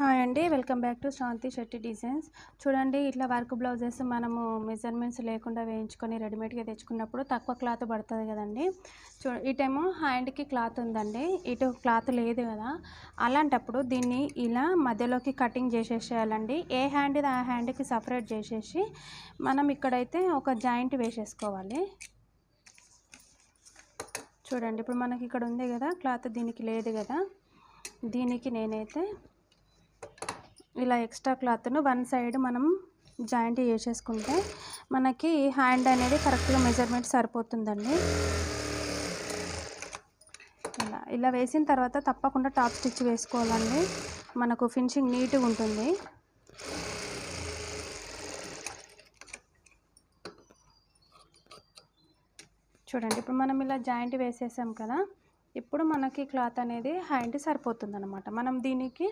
Hi అండి, welcome back to Shanti Shetty designs. చూడండి, ఇట్లా వర్క్ బ్లౌజెస్ మనము మెజర్మెంట్స్ లేకుండా వేయించుకొని రెడీమేడ్గా తెచ్చుకున్నప్పుడు తక్కువ క్లాత్ పడుతుంది కదండి. ఇటేమో హ్యాండ్కి క్లాత్ ఉందండి, ఇటు క్లాత్ లేదు కదా. అలాంటప్పుడు దీన్ని ఇలా మధ్యలోకి కటింగ్ చేసేసేయాలండి. ఏ హ్యాండ్ది ఆ హ్యాండ్కి సపరేట్ చేసేసి మనం ఇక్కడైతే ఒక జాయింట్ వేసేసుకోవాలి. చూడండి, ఇప్పుడు మనకి ఇక్కడ ఉంది కదా క్లాత్, దీనికి లేదు కదా. దీనికి నేనైతే ఇలా ఎక్స్ట్రా క్లాత్ను వన్ సైడ్ మనం జాయింట్ చేసేసుకుంటే మనకి హ్యాండ్ అనేది కరెక్ట్గా మెజర్మెంట్ సరిపోతుందండి. ఇలా వేసిన తర్వాత తప్పకుండా టాప్ స్టిచ్ వేసుకోవాలండి, మనకు ఫినిషింగ్ నీట్గా ఉంటుంది. చూడండి, ఇప్పుడు మనం ఇలా జాయింట్ వేసేసాం కదా. ఇప్పుడు మనకి క్లాత్ అనేది హ్యాండ్ సరిపోతుంది అనమాట. మనం దీనికి